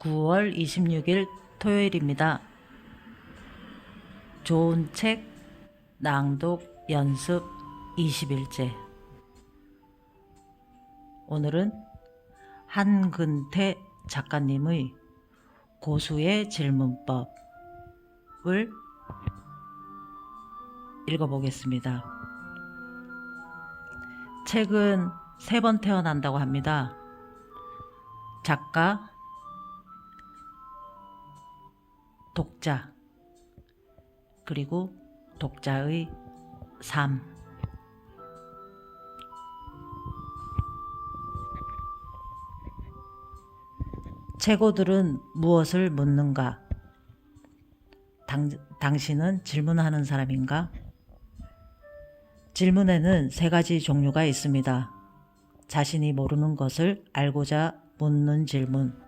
9월 26일 토요일입니다. 좋은 책 낭독 연습 20일째. 오늘은 한근태 작가님의 고수의 질문법을 읽어보겠습니다. 책은 3번 태어난다고 합니다. 작가, 독자, 그리고 독자의 삶. 최고들은 무엇을 묻는가? 당신은 질문하는 사람인가? 질문에는 3가지 종류가 있습니다. 자신이 모르는 것을 알고자 묻는 질문.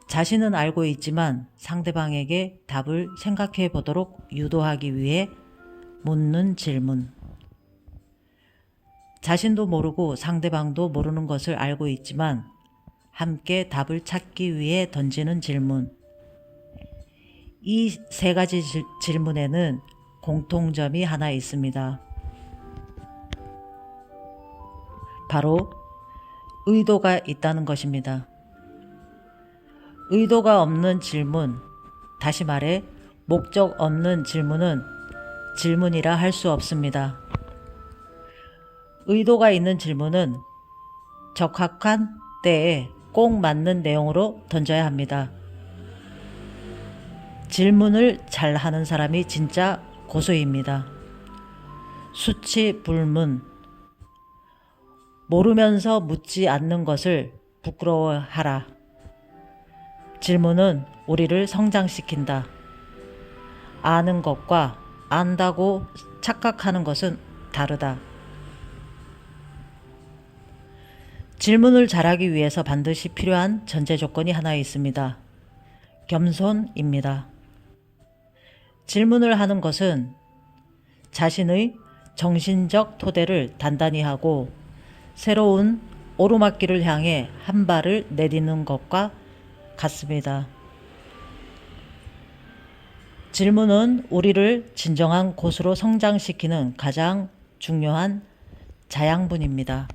자신은 알고 있지만 상대방에게 답을 생각해 보도록 유도하기 위해 묻는 질문. 자신도 모르고 상대방도 모르는 것을 알고 있지만 함께 답을 찾기 위해 던지는 질문. 이 3가지 질문에는 공통점이 하나 있습니다. 바로 의도가 있다는 것입니다. 의도가 없는 질문, 다시 말해 목적 없는 질문은 질문이라 할 수 없습니다. 의도가 있는 질문은 적합한 때에 꼭 맞는 내용으로 던져야 합니다. 질문을 잘 하는 사람이 진짜 고수입니다. 수치불문. 모르면서 묻지 않는 것을 부끄러워하라. 질문은 우리를 성장시킨다. 아는 것과 안다고 착각하는 것은 다르다. 질문을 잘하기 위해서 반드시 필요한 전제 조건이 하나 있습니다. 겸손입니다. 질문을 하는 것은 자신의 정신적 토대를 단단히 하고 새로운 오르막길을 향해 한 발을 내딛는 것과 같습니다. 질문은 우리를 진정한 고수로 성장시키는 가장 중요한 자양분입니다.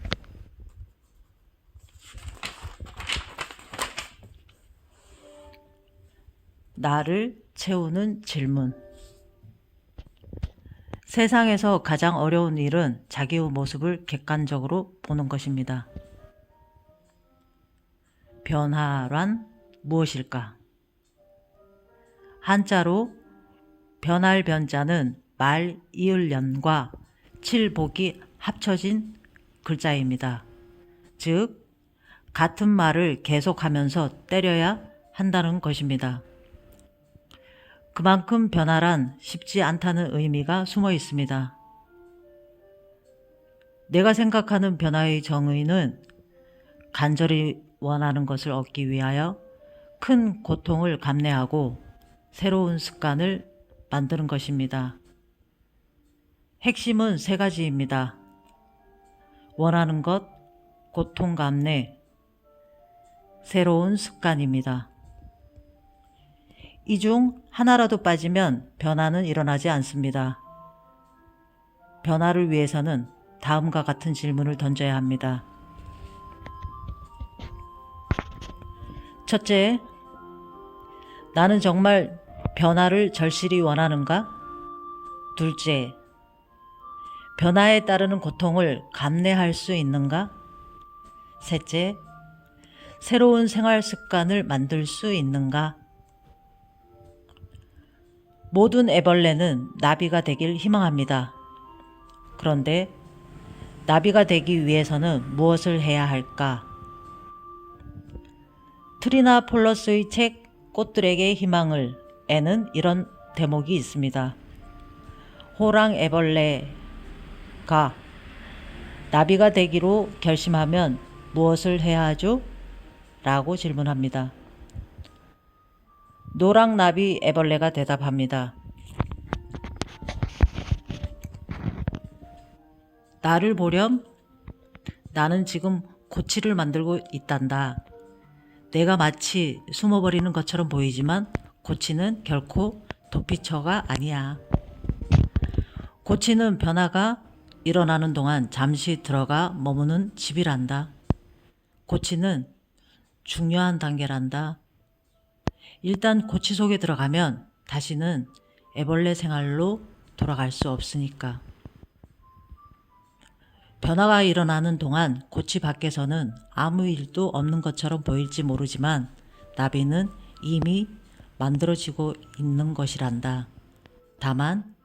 나를 채우는 질문. 세상에서 가장 어려운 일은 자기의 모습을 객관적으로 보는 것입니다. 변화란 무엇일까? 한자로 변할 변자는 말 이을련과 칠복이 합쳐진 글자입니다. 즉, 같은 말을 계속하면서 때려야 한다는 것입니다. 그만큼 변화란 쉽지 않다는 의미가 숨어 있습니다. 내가 생각하는 변화의 정의는 간절히 원하는 것을 얻기 위하여 큰 고통을 감내하고 새로운 습관을 만드는 것입니다. 핵심은 3가지입니다. 원하는 것, 고통 감내, 새로운 습관입니다. 이 중 하나라도 빠지면 변화는 일어나지 않습니다. 변화를 위해서는 다음과 같은 질문을 던져야 합니다. 첫째, 나는 정말 변화를 절실히 원하는가? 둘째, 변화에 따르는 고통을 감내할 수 있는가? 셋째, 새로운 생활 습관을 만들 수 있는가? 모든 애벌레는 나비가 되길 희망합니다. 그런데 나비가 되기 위해서는 무엇을 해야 할까? 트리나 폴러스의 책 꽃들에게 희망을 에는 이런 대목이 있습니다. 호랑 애벌레가 나비가 되기로 결심하면 무엇을 해야 하죠? 라고 질문합니다. 노랑나비 애벌레가 대답합니다. 나를 보렴? 나는 지금 고치를 만들고 있단다. 내가 마치 숨어버리는 것처럼 보이지만 고치는 결코 도피처가 아니야. 고치는 변화가 일어나는 동안 잠시 들어가 머무는 집이란다. 고치는 중요한 단계란다. 일단 고치 속에 들어가면 다시는 애벌레 생활로 돌아갈 수 없으니까. 변화가 일어나는 동안 고치 밖에서는 아무 일도 없는 것처럼 보일지 모르지만 나비는 이미 만들어지고 있는 것이란다. 다만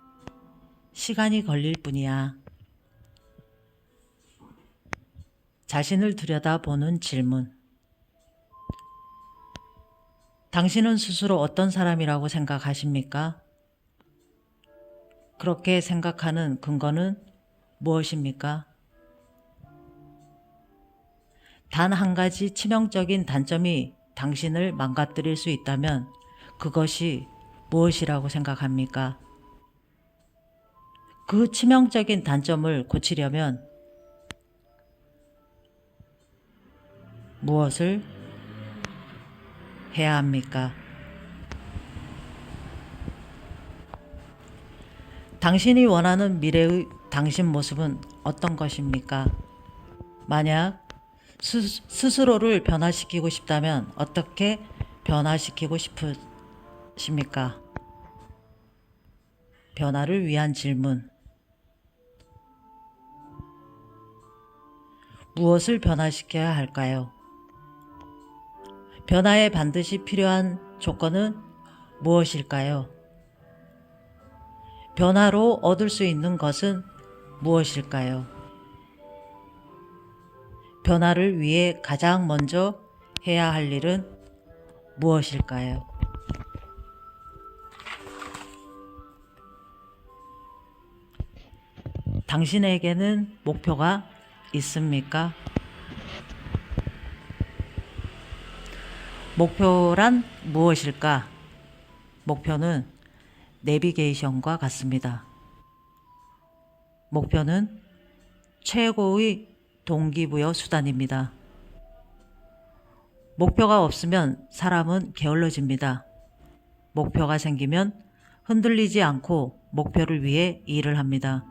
시간이 걸릴 뿐이야. 자신을 들여다보는 질문. 당신은 스스로 어떤 사람이라고 생각하십니까? 그렇게 생각하는 근거는 무엇입니까? 단 한 가지 치명적인 단점이 당신을 망가뜨릴 수 있다면 그것이 무엇이라고 생각합니까? 그 치명적인 단점을 고치려면 무엇을 해야 합니까? 당신이 원하는 미래의 당신 모습은 어떤 것입니까? 만약 스스로를 변화시키고 싶다면 어떻게 변화시키고 싶으십니까? 변화를 위한 질문. 무엇을 변화시켜야 할까요? 변화에 반드시 필요한 조건은 무엇일까요? 변화로 얻을 수 있는 것은 무엇일까요? 변화를 위해 가장 먼저 해야 할 일은 무엇일까요? 당신에게는 목표가 있습니까? 목표란 무엇일까? 목표는 내비게이션과 같습니다. 목표는 최고의 동기부여 수단입니다. 목표가 없으면 사람은 게을러집니다. 목표가 생기면 흔들리지 않고 목표를 위해 일을 합니다.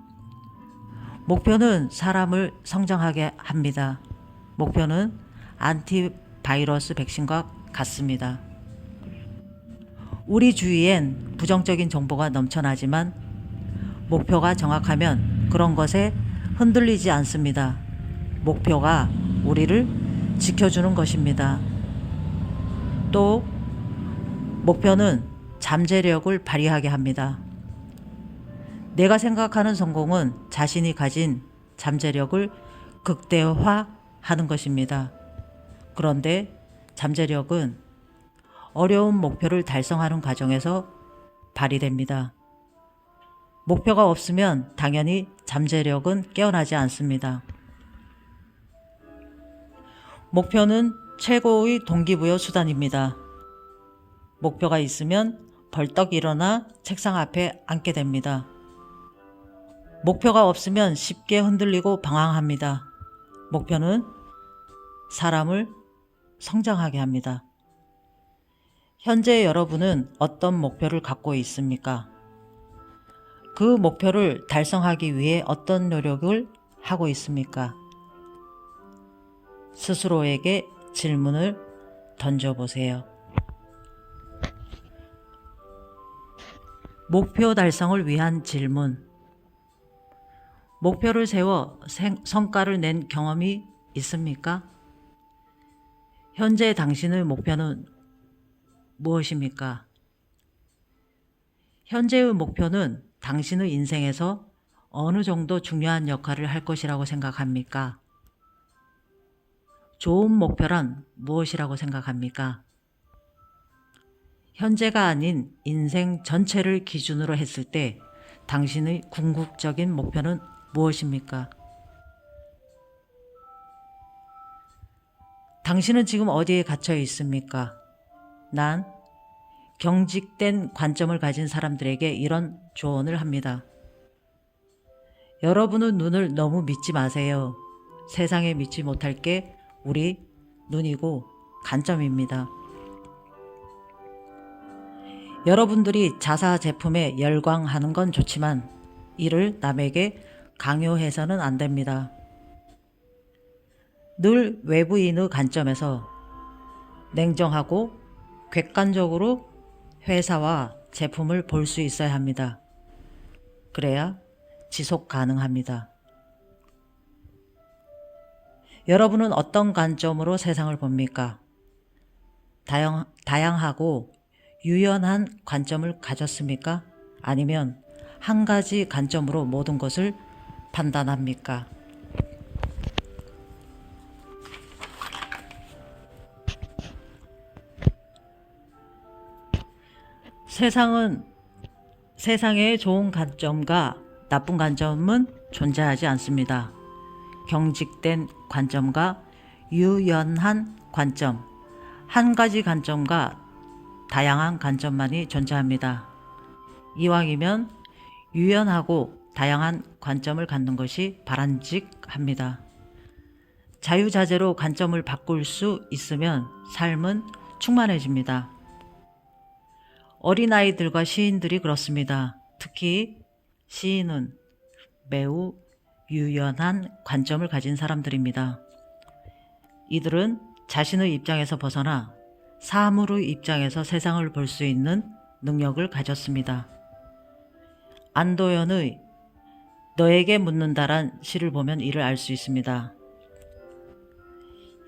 목표는 사람을 성장하게 합니다. 목표는 안티바이러스 백신과 같습니다. 우리 주위엔 부정적인 정보가 넘쳐나지만 목표가 정확하면 그런 것에 흔들리지 않습니다. 목표가 우리를 지켜주는 것입니다. 또 목표는 잠재력을 발휘하게 합니다. 내가 생각하는 성공은 자신이 가진 잠재력을 극대화하는 것입니다. 그런데 잠재력은 어려운 목표를 달성하는 과정에서 발휘됩니다. 목표가 없으면 당연히 잠재력은 깨어나지 않습니다. 목표는 최고의 동기부여 수단입니다. 목표가 있으면 벌떡 일어나 책상 앞에 앉게 됩니다. 목표가 없으면 쉽게 흔들리고 방황합니다. 목표는 사람을 성장하게 합니다. 현재 여러분은 어떤 목표를 갖고 있습니까? 그 목표를 달성하기 위해 어떤 노력을 하고 있습니까? 스스로에게 질문을 던져보세요. 목표 달성을 위한 질문. 목표를 세워 성과를 낸 경험이 있습니까? 현재 당신의 목표는 무엇입니까? 현재의 목표는 당신의 인생에서 어느 정도 중요한 역할을 할 것이라고 생각합니까? 좋은 목표란 무엇이라고 생각합니까? 현재가 아닌 인생 전체를 기준으로 했을 때 당신의 궁극적인 목표는 무엇입니까? 당신은 지금 어디에 갇혀 있습니까? 난 경직된 관점을 가진 사람들에게 이런 조언을 합니다. 여러분의 눈을 너무 믿지 마세요. 세상에 믿지 못할 게 우리 눈이고 관점입니다. 여러분들이 자사 제품에 열광하는 건 좋지만 이를 남에게 강요해서는 안 됩니다. 늘 외부인의 관점에서 냉정하고 객관적으로 회사와 제품을 볼 수 있어야 합니다. 그래야 지속 가능합니다. 여러분은 어떤 관점으로 세상을 봅니까? 다양하고 유연한 관점을 가졌습니까? 아니면 한 가지 관점으로 모든 것을 판단합니까? 세상에 좋은 관점과 나쁜 관점은 존재하지 않습니다. 경직된 관점과 유연한 관점, 한 가지 관점과 다양한 관점만이 존재합니다. 이왕이면 유연하고 다양한 관점을 갖는 것이 바람직합니다. 자유자재로 관점을 바꿀 수 있으면 삶은 충만해집니다. 어린아이들과 시인들이 그렇습니다. 특히 시인은 매우 유연한 관점을 가진 사람들입니다. 이들은 자신의 입장에서 벗어나 사물의 입장에서 세상을 볼 수 있는 능력을 가졌습니다. 안도연의 너에게 묻는다란 시를 보면 이를 알 수 있습니다.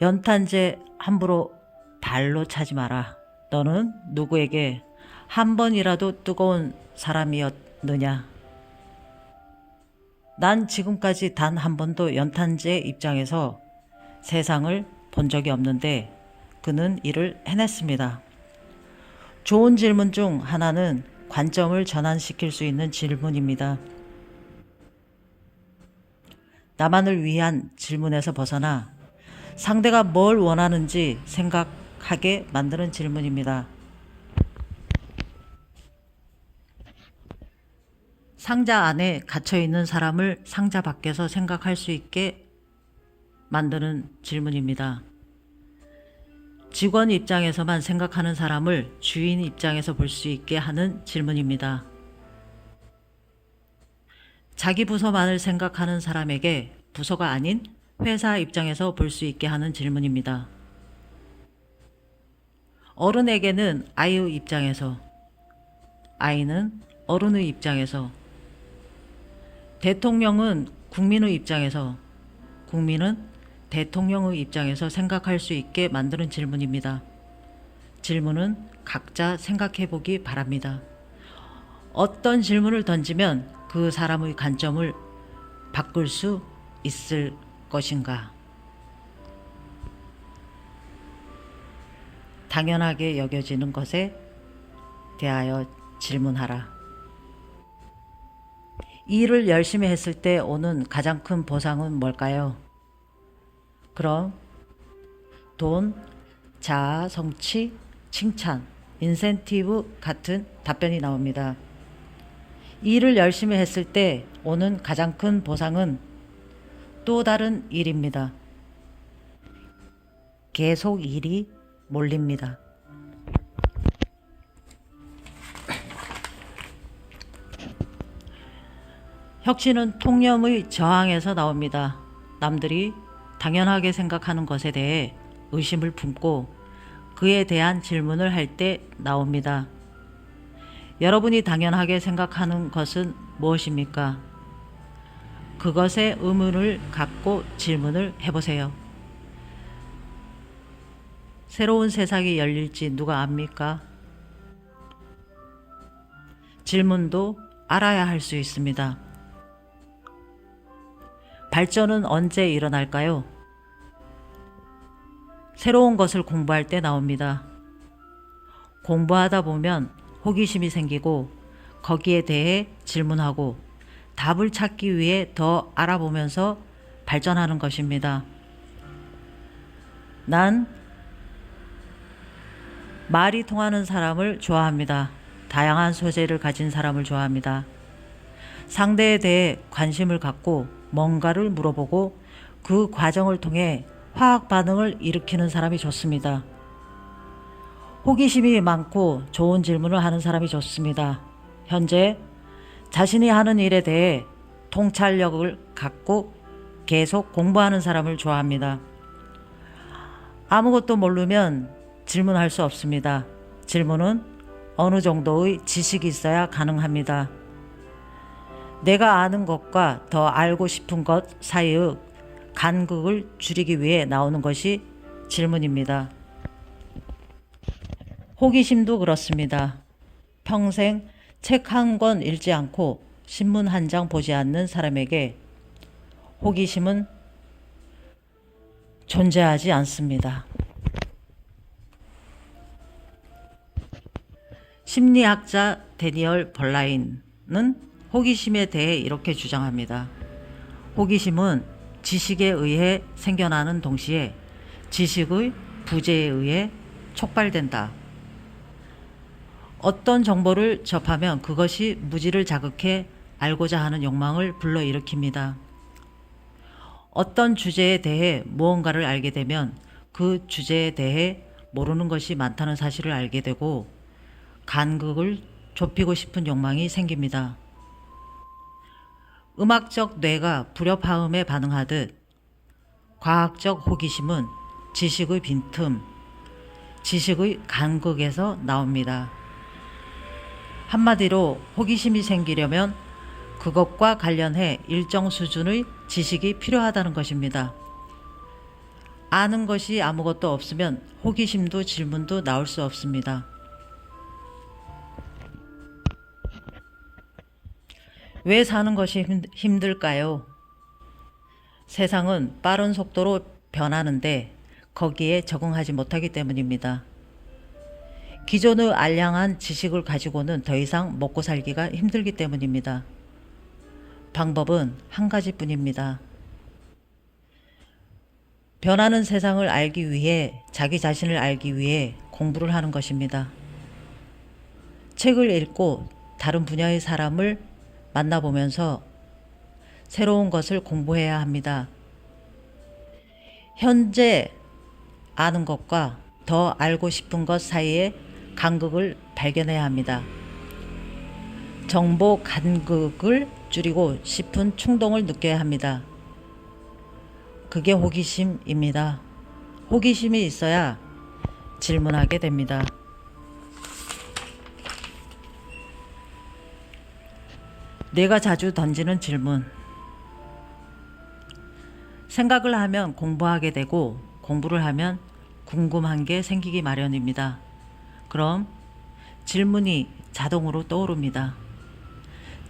연탄재 함부로 발로 차지 마라. 너는 누구에게 한 번이라도 뜨거운 사람이었느냐? 난 지금까지 단 한 번도 연탄재 입장에서 세상을 본 적이 없는데 그는 이를 해냈습니다. 좋은 질문 중 하나는 관점을 전환시킬 수 있는 질문입니다. 나만을 위한 질문에서 벗어나 상대가 뭘 원하는지 생각하게 만드는 질문입니다. 상자 안에 갇혀있는 사람을 상자 밖에서 생각할 수 있게 만드는 질문입니다. 직원 입장에서만 생각하는 사람을 주인 입장에서 볼 수 있게 하는 질문입니다. 자기 부서만을 생각하는 사람에게 부서가 아닌 회사 입장에서 볼 수 있게 하는 질문입니다. 어른에게는 아이의 입장에서, 아이는 어른의 입장에서, 대통령은 국민의 입장에서, 국민은 대통령의 입장에서 생각할 수 있게 만드는 질문입니다. 질문은 각자 생각해 보기 바랍니다. 어떤 질문을 던지면 그 사람의 관점을 바꿀 수 있을 것인가? 당연하게 여겨지는 것에 대하여 질문하라. 일을 열심히 했을 때 오는 가장 큰 보상은 뭘까요? 그럼 돈, 자아, 성취, 칭찬, 인센티브 같은 답변이 나옵니다. 일을 열심히 했을 때 오는 가장 큰 보상은 또 다른 일입니다. 계속 일이 몰립니다. 혁신은 통념의 저항에서 나옵니다. 남들이 당연하게 생각하는 것에 대해 의심을 품고 그에 대한 질문을 할 때 나옵니다. 여러분이 당연하게 생각하는 것은 무엇입니까? 그것에 의문을 갖고 질문을 해보세요. 새로운 세상이 열릴지 누가 압니까? 질문도 알아야 할 수 있습니다. 발전은 언제 일어날까요? 새로운 것을 공부할 때 나옵니다. 공부하다 보면 호기심이 생기고 거기에 대해 질문하고 답을 찾기 위해 더 알아보면서 발전하는 것입니다. 난 말이 통하는 사람을 좋아합니다. 다양한 소재를 가진 사람을 좋아합니다. 상대에 대해 관심을 갖고 뭔가를 물어보고 그 과정을 통해 화학 반응을 일으키는 사람이 좋습니다. 호기심이 많고 좋은 질문을 하는 사람이 좋습니다. 현재 자신이 하는 일에 대해 통찰력을 갖고 계속 공부하는 사람을 좋아합니다. 아무것도 모르면 질문할 수 없습니다. 질문은 어느 정도의 지식이 있어야 가능합니다. 내가 아는 것과 더 알고 싶은 것 사이의 간극을 줄이기 위해 나오는 것이 질문입니다. 호기심도 그렇습니다. 평생 책 한 권 읽지 않고 신문 한 장 보지 않는 사람에게 호기심은 존재하지 않습니다. 심리학자 데니얼 벌라인은 호기심에 대해 이렇게 주장합니다. 호기심은 지식에 의해 생겨나는 동시에 지식의 부재에 의해 촉발된다. 어떤 정보를 접하면 그것이 무지를 자극해 알고자 하는 욕망을 불러일으킵니다. 어떤 주제에 대해 무언가를 알게 되면 그 주제에 대해 모르는 것이 많다는 사실을 알게 되고 간극을 좁히고 싶은 욕망이 생깁니다. 음악적 뇌가 불협화음에 반응하듯 과학적 호기심은 지식의 빈틈, 지식의 간극에서 나옵니다. 한마디로 호기심이 생기려면 그것과 관련해 일정 수준의 지식이 필요하다는 것입니다. 아는 것이 아무것도 없으면 호기심도 질문도 나올 수 없습니다. 왜 사는 것이 힘들까요? 세상은 빠른 속도로 변하는데 거기에 적응하지 못하기 때문입니다. 기존의 알량한 지식을 가지고는 더 이상 먹고 살기가 힘들기 때문입니다. 방법은 한 가지뿐입니다. 변하는 세상을 알기 위해 자기 자신을 알기 위해 공부를 하는 것입니다. 책을 읽고 다른 분야의 사람을 만나보면서 새로운 것을 공부해야 합니다. 현재 아는 것과 더 알고 싶은 것 사이에 간극을 발견해야 합니다. 정보 간극을 줄이고 싶은 충동을 느껴야 합니다. 그게 호기심입니다. 호기심이 있어야 질문하게 됩니다. 내가 자주 던지는 질문. 생각을 하면 공부하게 되고 공부를 하면 궁금한 게 생기기 마련입니다. 그럼 질문이 자동으로 떠오릅니다.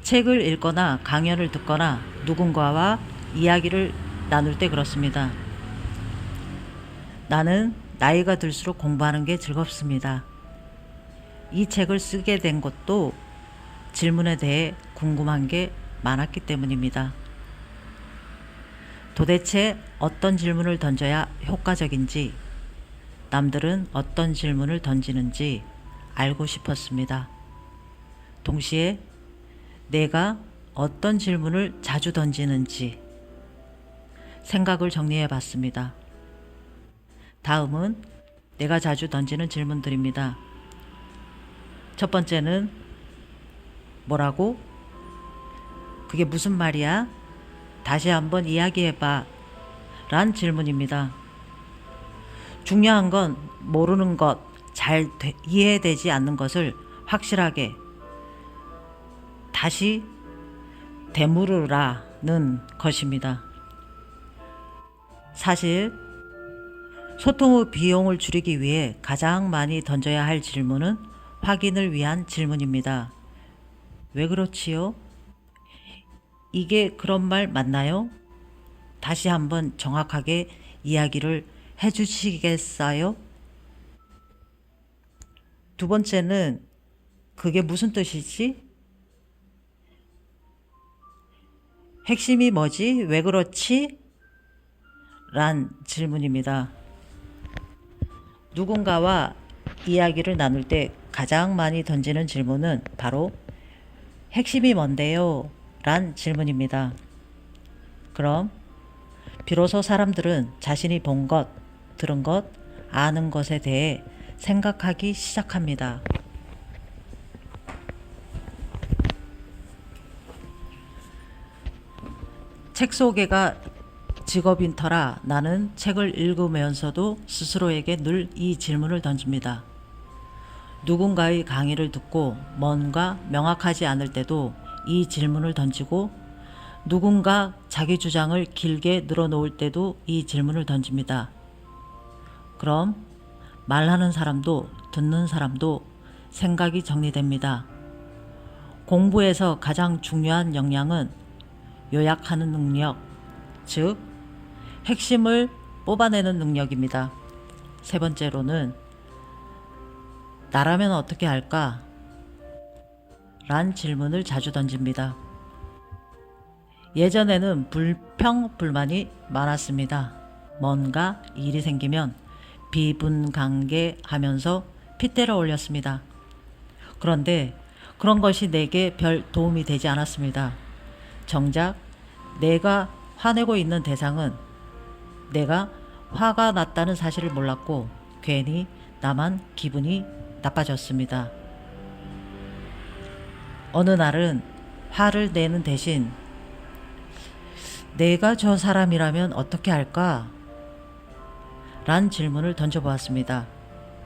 책을 읽거나 강연을 듣거나 누군가와 이야기를 나눌 때 그렇습니다. 나는 나이가 들수록 공부하는 게 즐겁습니다. 이 책을 쓰게 된 것도 질문에 대해 궁금한 게 많았기 때문입니다. 도대체 어떤 질문을 던져야 효과적인지, 남들은 어떤 질문을 던지는지 알고 싶었습니다. 동시에 내가 어떤 질문을 자주 던지는지 생각을 정리해 봤습니다. 다음은 내가 자주 던지는 질문들입니다. 첫 번째는 뭐라고? 그게 무슨 말이야? 다시 한번 이야기해봐 란 질문입니다. 중요한 건 모르는 것, 잘 이해되지 않는 것을 확실하게 다시 되물으라는 것입니다. 사실 소통의 비용을 줄이기 위해 가장 많이 던져야 할 질문은 확인을 위한 질문입니다. 왜 그렇지요? 이게 그런 말 맞나요? 다시 한번 정확하게 이야기를 해주시겠어요? 두 번째는 그게 무슨 뜻이지? 핵심이 뭐지? 왜 그렇지? 란 질문입니다. 누군가와 이야기를 나눌 때 가장 많이 던지는 질문은 바로 핵심이 뭔데요? 란 질문입니다. 그럼 비로소 사람들은 자신이 본 것, 들은 것, 아는 것에 대해 생각하기 시작합니다. 책 소개가 직업인 터라 나는 책을 읽으면서도 스스로에게 늘 이 질문을 던집니다. 누군가의 강의를 듣고 뭔가 명확하지 않을 때도 이 질문을 던지고, 누군가 자기 주장을 길게 늘어놓을 때도 이 질문을 던집니다. 그럼 말하는 사람도 듣는 사람도 생각이 정리됩니다. 공부에서 가장 중요한 역량은 요약하는 능력, 즉 핵심을 뽑아내는 능력입니다. 세 번째로는 나라면 어떻게 할까? 란 질문을 자주 던집니다. 예전에는 불평불만이 많았습니다. 뭔가 일이 생기면 비분간개하면서 핏대를 올렸습니다. 그런데 그런 것이 내게 별 도움이 되지 않았습니다. 정작 내가 화내고 있는 대상은 내가 화가 났다는 사실을 몰랐고 괜히 나만 기분이 나빠졌습니다. 어느 날은 화를 내는 대신 내가 저 사람이라면 어떻게 할까? 란 질문을 던져보았습니다.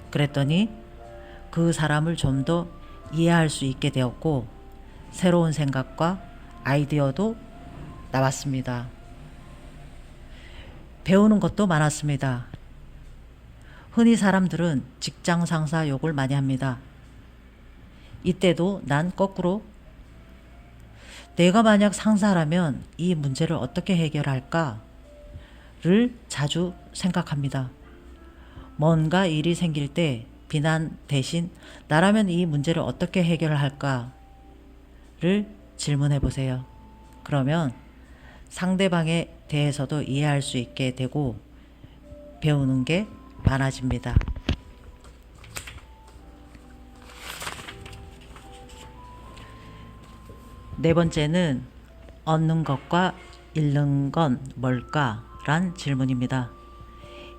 그랬더니 그 사람을 좀 더 이해할 수 있게 되었고 새로운 생각과 아이디어도 나왔습니다. 배우는 것도 많았습니다. 흔히 사람들은 직장 상사 욕을 많이 합니다. 이때도 난 거꾸로 내가 만약 상사라면 이 문제를 어떻게 해결할까를 자주 생각합니다. 뭔가 일이 생길 때 비난 대신 나라면 이 문제를 어떻게 해결할까를 질문해 보세요. 그러면 상대방에 대해서도 이해할 수 있게 되고 배우는 게 많아집니다. 네 번째는 얻는 것과 잃는 건 뭘까? 란 질문입니다.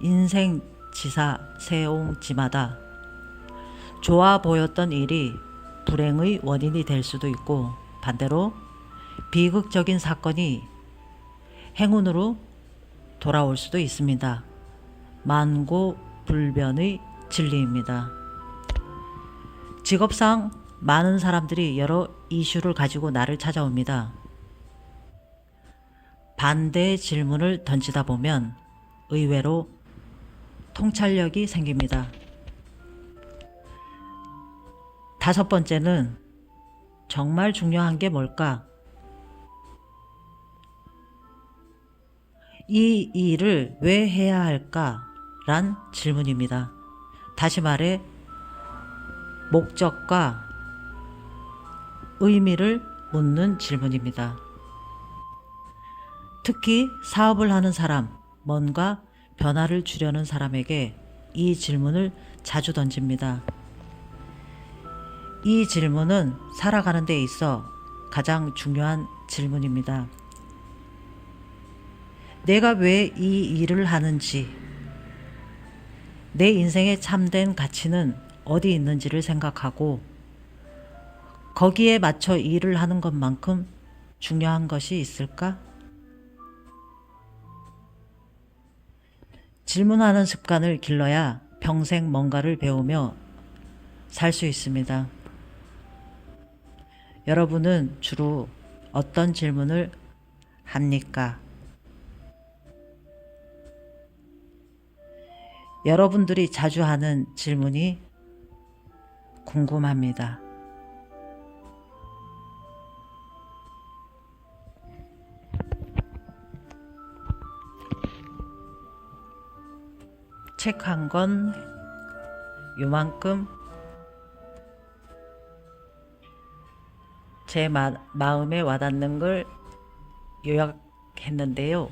인생 지사 세옹지마다 좋아 보였던 일이 불행의 원인이 될 수도 있고 반대로 비극적인 사건이 행운으로 돌아올 수도 있습니다. 만고불변의 진리입니다. 직업상 많은 사람들이 여러 이슈를 가지고 나를 찾아옵니다. 반대의 질문을 던지다 보면 의외로 통찰력이 생깁니다. 다섯 번째는 정말 중요한 게 뭘까? 이 일을 왜 해야 할까? 란 질문입니다. 다시 말해 목적과 의미를 묻는 질문입니다. 특히 사업을 하는 사람, 뭔가 변화를 주려는 사람에게 이 질문을 자주 던집니다. 이 질문은 살아가는 데 있어 가장 중요한 질문입니다. 내가 왜 이 일을 하는지, 내 인생의 참된 가치는 어디 있는지를 생각하고 거기에 맞춰 일을 하는 것만큼 중요한 것이 있을까? 질문하는 습관을 길러야 평생 뭔가를 배우며 살 수 있습니다. 여러분은 주로 어떤 질문을 합니까? 여러분들이 자주 하는 질문이 궁금합니다. 책 한 권 요만큼 제 마음에 와닿는 걸 요약했는데요.